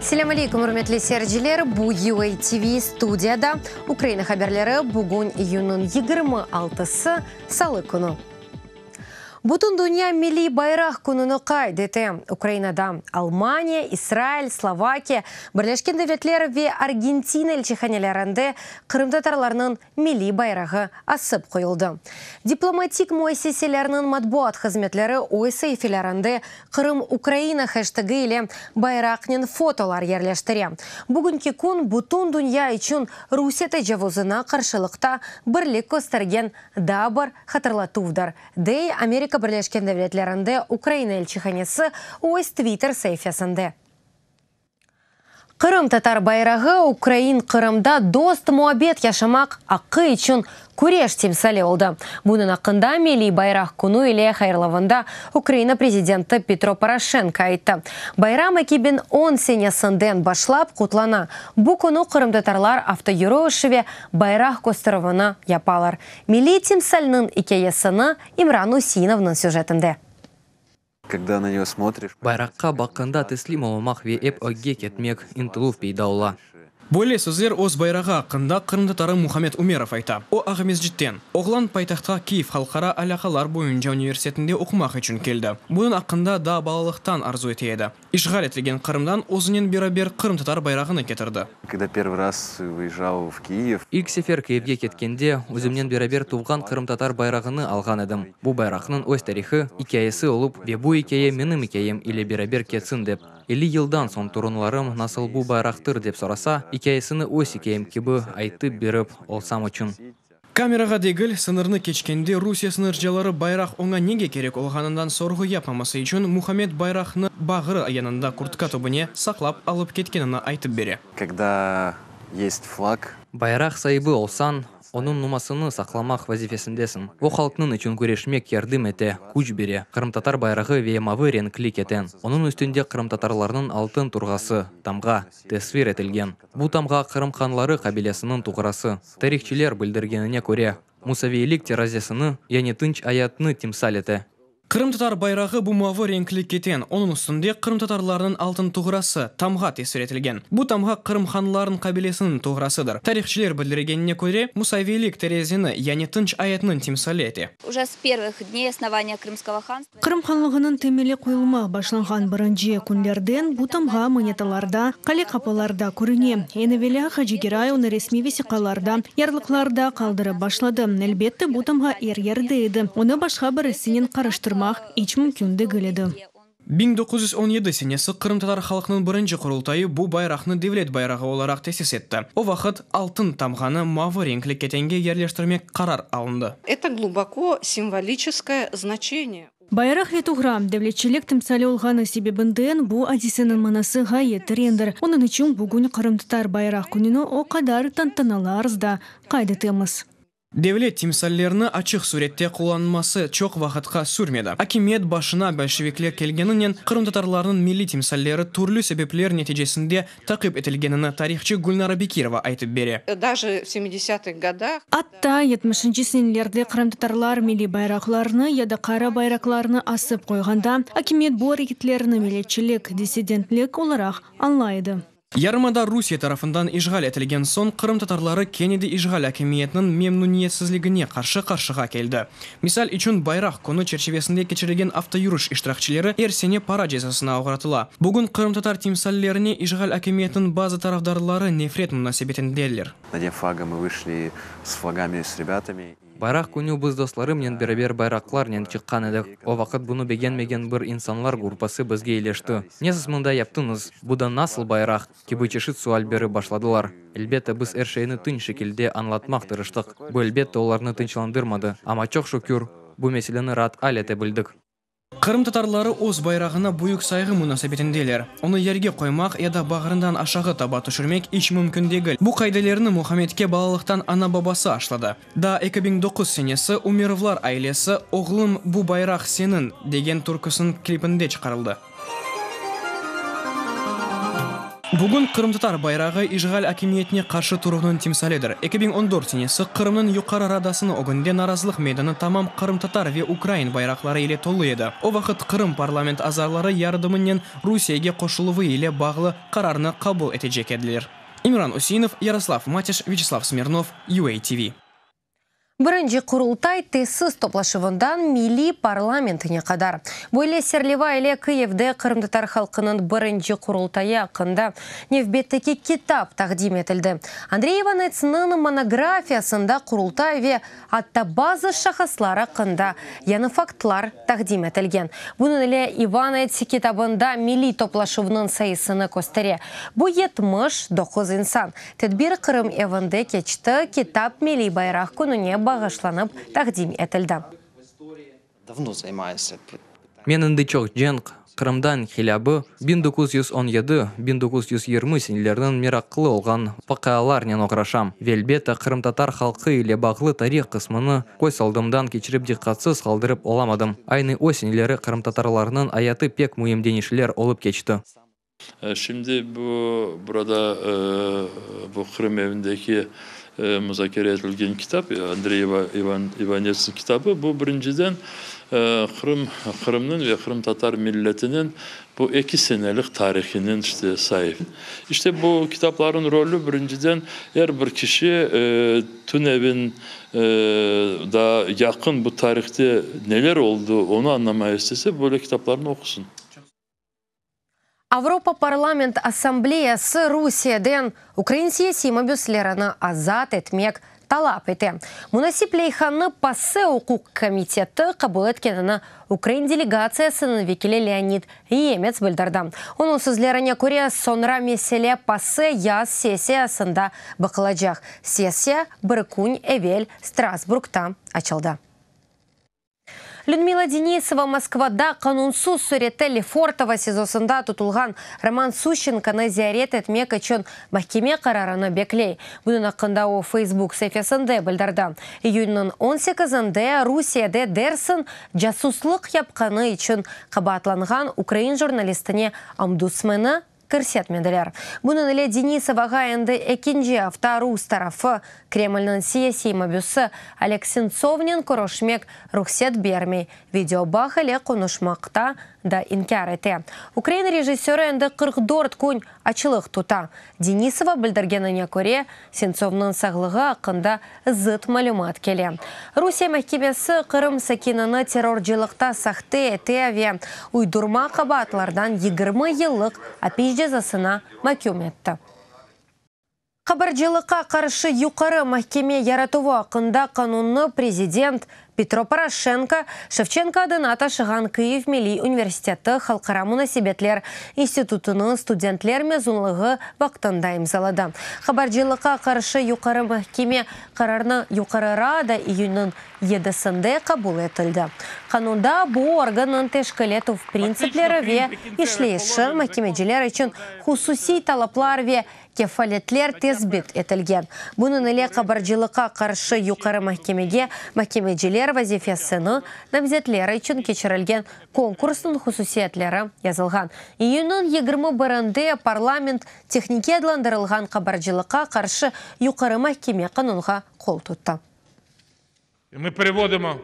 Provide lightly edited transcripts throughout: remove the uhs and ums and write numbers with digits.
Selam aleykum, hürmetli seyirciler. Bu UA TV stüdiyada Ukrayna haberleri bugün iyunun 26'sı Salı günü. Bütün dünya milli bayrak gününü kaydetti. Ukrayna'da Almanya, İsrail, Slovakiya, Birleşken Devletler ve Argentina elçihanelerinde Kırım Tatarlarının milli bayrağı asıp koyuldu. Diplomatik müesseselerinin matbuat hizmetleri o sayfalarında Kırım Ukrayna hashtagı ile bayrakның fotolar yerleştiriyor. Bugünkü gün bütün dünya için Rusya tecavüzüne karşılıkta birlik göstergen daha bir hatırlatıvdır. Amerika Birleşken Devletleri'nde Ukrayna elçihanesi öz Twitter sayfasında. Kırım Tatar bayrağı Ukrayna Kırım'da dost muhabbet yaşamak hakkı için kureş timsali oldu. Bunun hakkında milli bayrak günü ile hayırlavında Ukrayna Prezidenti Petro Poroshenko aytdı. Bayram 2010 senesinden başlap kutlana. Bu günü Kırım Tatarlar avtoyürüyüşü ve bayrak gösterivini yaparlar. Milli timsalinin hikayesini İmran Hüseynov'un süjetinde. Bayrakka bakanda teslim olmak ve hep öge ketmek intilup peyda ola. Böyle sözler öz bayrağı hakkında Kırım Tatarı Muhammed Umerov ayta. O Ağamezcid'den. Oğlan paytaxtga Kiev Halkara Alakalar boyunca üniversitetinde okumak için geldi. Bunun hakkında da balalıktan arzu etiydi. İşgal etilgen Kırım'dan özünün beraber Kırım Tatar bayrağını getirdi. İlk sefer Kiev'ge ketkende özümden beraber tuğgan Kırım Tatar bayrağını algan edim. Bu bayrağının öz tarihi, hikayesi olup ve bu hikaye benim hikayem ile beraber ketsin dep. 50 yıldan son torunlarım nasıl bu bayraktır dep sorasa, hikayesini öz hikayem gibi aytıp berip olsam için. Kameraga degil sınırını keçkende Rusya sınırcıları bayrak ona nege gerek olganından sorgu yapmaması için Muhammed bayrağını bağırı yanında kurtka tobune saklap alıp ketkenini aytıp beri. Bayrak sahibi olsan, onun numasını saklamak vazifesindesin. O halkının için güreşmek yardım ete, güç bere. Kırım Tatar bayrağı ve mavi renkli keten. Onun üstünde Kırım Tatarlarının altın turgası, tamga, tasvir etilgen. Bu tamga Kırım Hanları kabilesinin tuğrası. Tarihçiler bildirgenine göre, Musavilik terazisini, yani tınç hayatını timsal ete. Kırım Tatar bayrağı bu mavi renkli keten. Onun üstünde Kırım Tatarlarının altın tuğrası, tamga tesir etilgen. Bu tamga Kırım Hanların kabilesinin tuğrasıdır. Tarihçiler bildirgenine göre Musavilik terazini, yani tınç hayatının timsali ete. Kırım Hanlığının temeli koyulma başlanğan birinci günlerden bu tamga monetalarda, kale kapılarda көріне. Eneveli Hacıgiray onu resmi vesikalarda, yarlıklarda kaldırı başladı. Elbette bu tamga yerdeydi. Onu başka birisinin karıştırmak hiç mümkün değildi. 1917 senesi Kırım Tatar halkının birinci kurultayı bu bayrağını devlet bayrağı olarak tesis etti. O vakit altın tamganı mavi renkli ketenge yerleştirmek karar alındı. Это глубоко символическое значение. Bayrak ve tuğra devletçilik timsali olğanı sebebinden bu hadisinin manası gayet derindir. Onun için bugün Kırım Tatar bayrak gününü o kadar tantanalarızda kaydetimiz. Devlet timsallerini açık surette kullanması çok vakitka sürmedi. Hakimiyet başına Bolşevikler kelgeninin Kırım Tatarlarının milli timsalleri türlü sebepler neticesinde takip etilgenini tarihçi Gulnara Bekirova aytıp beri. Hatta 70. senelerde Kırım Tatarlar milli bayraklarını ya da kara bayraklarını asıp koyganda hakimiyet bu hareketlerini milletçilik, disidentlik olarak anlaydı. Yarımada Rusya tarafından işgal etilgen son Kırım Tatarları Kennedy işgal hakimiyetinin memnuniyetsizliğine karşı-karşıya geldi. Misal için bayrak konu çerçevesinde geçirilen avtoyürüyüş iştirakçıları her sene para cezasına uğratıla. Bugün Kırım Tatar timsallerini işgal hakimiyetinin bazı tarafdarları nefret münasebetindeler. Bayrak günü biz dostlarımla beraber bayraklarla çıkkan edik. O vakit bunu beğenmegen bir insanlar grupası bizge iyileşti. Ne siz mında yaptınız? Bu da nasıl bayrak? Gibi çeşit sual beri başladılar. Elbette biz her şeyini tınç şekilde anlatmak tırıştık. Bu elbette onlarını tınçlandırmadı. Ama çok şükür bu meseleni rahat halletebildik. Kırım Tatarları öz bayrağına büyük saygı münasebetindeler. Onu yerge koymak ya da bağrından aşağı taba düşürmek hiç mümkün değil. Bu kaydelerini Muhammed'ke bağlılıktan ana babası aşladı. Da 2009 senesi Umerovlar ailesi "Oğlum bu bayrak senin" degen türküsünün klipinde çıkarıldı. Бүгін Қырым-татар байрағы Ижғал акимиетіне қаршы тұрғының тимсаледір. 2014 сенесі Қырымның юқары радасыны огынде наразылық мейданы тамам Қырым-татар ве Украин байрақлары еле толы еді. О вақыт Қырым парламент азарлары ярдымынен Русияге қошылывы еле бағылы қарарыны қабыл етежек еділер. Имран Усинов, Ярослав Матиш, Вячеслав Смирнов, UATV. Бірінші құрылтай тесіз топлашывындан милли парламентіне қадар. Бойле серлева еле Киевде Қырым-татар халқының бірінші құрылтайы ақында невбеттекі китап тақдим етілді. Андрей Иванецның монографиясында құрылтай ве атта базы шахаслары қында яны фактлар тақдим етілген. Бұның еле Иванец китабында милли топлашывының сайысыны көстере. Бұ 79 инсан. Тедбір Қырым евінде кечті китап милли байрақ күніне бағышланып тақдим етілді. Мен індічок женг Қырымдан хилябы 1917-1920 сенелердің мераққылы олған пақияларнен оғрашам. Велбеті Қырым-татар халқы еле бағлы тарих қысмыны қой салдымдан кечіріп диққатсыз қалдырып оламадым. Айны осенелері Қырым-татарларының аяты пек мұйымденішілер олып кечті. Şimdi burada bu Kırım evindeki müzakere edilgen kitap, Andrei Ivanets'in kitabı. Bu birinciden Kırım'ın ve Kırım Tatar milletinin bu 2 senelik tarihinin sahip. İşte bu kitapların rolü birinciden her bir kişi TÜNEV'in daha yakın bu tarihte neler oldu onu anlamaya istese böyle kitaplarını okusun. Авропа парламент ассамблеясы Русияден Украин саяси мобюслераны азат етмек талап ете. Мунасип Лейханны пассы укук комитеті қабыл еткеніне Украин делегациясының векілі Леонид Емец білдірді. Оның сөзлеріне көре сонра меселе пассы яз сессиясында бақылажақ. Сессия бір күн әвел Страсбургта açıldı. Людмила Денисова Москвада канунсыз сүреті Лефортова сезосында тұтылған Роман Сущенканы зиярет етмек үшін махкеме қарарыны беклей. Бұның ақында о Facebook сәйфесінде білдірді. Июньнің 18-інде Русияде дерсін жасуслық япқаны үшін қабатланған Украин журналистіне омбудсмені көрсетмеділер. Бұның еле Денисоваға енді екінші авта Рус тарафы Кремльнің саяси мобюсы Олег Сенцовнен көрошмек рұқсет бермей. Видеобақ еле қонышмақта да инкар ете. Украин режиссері енді 44 күн ачылық тута. Денисова білдіргеніне көре Сенцовның сағлығы ақында зыт малюмат келе. Русия мәхкемесі Қырым сәкеніні терроржылықта сақты ете уйдурма қабатлардан 20 елік апеш жазасына мәкем етті. Қабаржылыққа қаршы юқары махкеме яратуы ақында канунны президент Петро Порошенко Шевченко адыната шыған Киев Милли университеті халқара мұнасибетлер институтының студентлер мезунлығы вақтында имзалады. Қабаржылыққа қаршы юқары махкеме қарарны юқарыра да июньнің 7-сінде қабыл етілді. Қанунда бұл органның тешкілету в принциплері ве ишлейші махкемеджелер үшін хусуси талаплар ве кефалетлер тезбет етілген. Бұның еле қабаржылыққа қаршы юқары махкемеге махкемеджелер вазифесіні намзетлері үшін кечірілген конкурсының хусусиетлері язылған. Июньнің 21-інде парламент технике адландырылған қабаржылыққа қаршы юқары махкеме қанунға қол тұтты. Мы переводимо.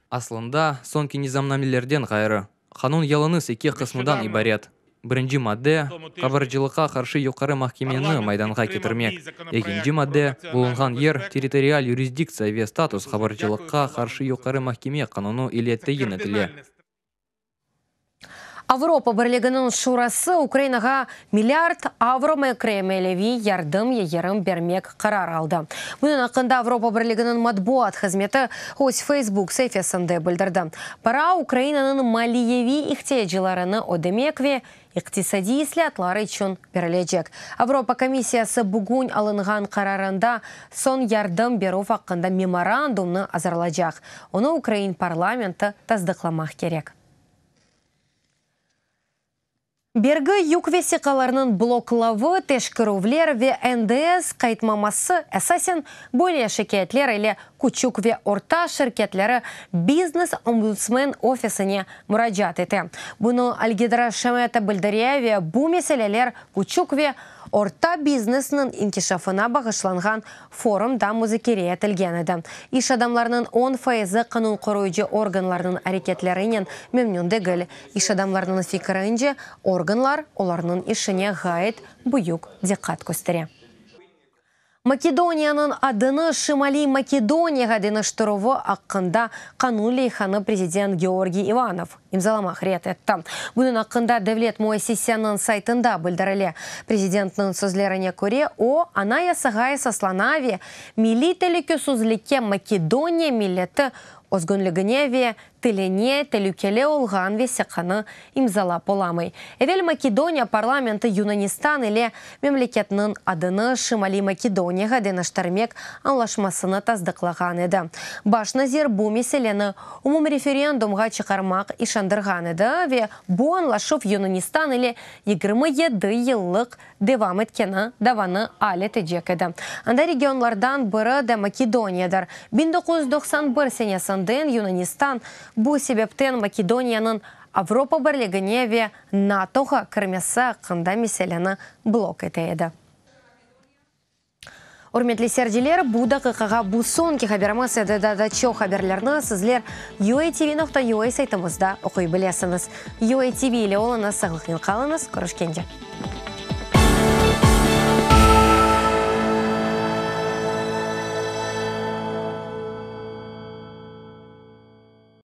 Аслында сонки низамнамелерден ғайры. Қанун ялыныз 2 қысмыдан ибарет. Бірінші мадде қабаржылыққа қаршы юқары махкемені майданға кетірмек. Екінші мадде бұлынған ер территориал юрисдикция ве статус қабаржылыққа қаршы юқары махкеме қануну илетті енетіле. Авропа бірлігінің шурасы Украинаға миллиард авро мәкремелеви ярдым егерім бермек қарар алды. Бұның ақында Авропа бірлігінің матбуат қызметі өз Facebook сәйфесінде білдірді. Пара Украинаның малиеви ихтияджыларыны одемек ве иқтисади ислатлары үшін берілежек. Авропа комиссиясы бүгін алынған қарарында сон ярдым беру ақында меморандумны азарлажақ. Оны Украин парламенті таздықламақ керек. Бергі юк весиқаларының блоклавы тешкірувлер ве НДС қайтмамасы әсасен бөле шекетлер или күчүк ве орта ширкетлері бизнес-омбудсмен офисіне мұрajat еті. Бұны Алгидра Шаметі білдіреве бұ меселелер күчүк ве орта бизнесінің инкишафына бағышланған форумда музыкере етілген еді. Иш адамларының 10% қанун қоруйжы органларының әрекетлерінен мемнюнде гіл. Иш адамларының фикірінже органлар оларының ішіне ғайет бұйық диққат көстере. Македонияның адыны Шимали Македонияға деныштыруы аққында қанули ханы президент Георгий Иванов имзаламақ рет етті. Бұның аққында Девлет Муэссисияның сайтында білдірілі. Президентның сөзлеріне көре, ана ясығай сасланаве милителікі сөзліке Македония милеті Озгөнлігіневе тілене тәлікелі олған весеқаны имзала поламай. Эвел Македония парламенті Юнанистан или мемлекетінің адыны Шимали Македонияға денаштармек анлашмасыны таздықлаған еді. Баш назир бұ меселені умум референдумға чықармақ ишандырған еді ве бұ анлашып Юнанистан или 27 еллық девам еткені даваны алі тәджек еді. Анда регионлардан бірі де Македониядар. 1991 сенесінден Юнанистан бұл себептен Македонияның Авропа бірлігіне ве НАТОға кірмесі қында меселені блок етеді. Урметлі сердилер, бұда қиқаға бұл сонки хабермас әдіда чо хаберлерні сізлер UATV.ua сайтымызда оқой білесіңіз. UATV ile олыңыз сағылықын қалыңыз. Көрішкенде.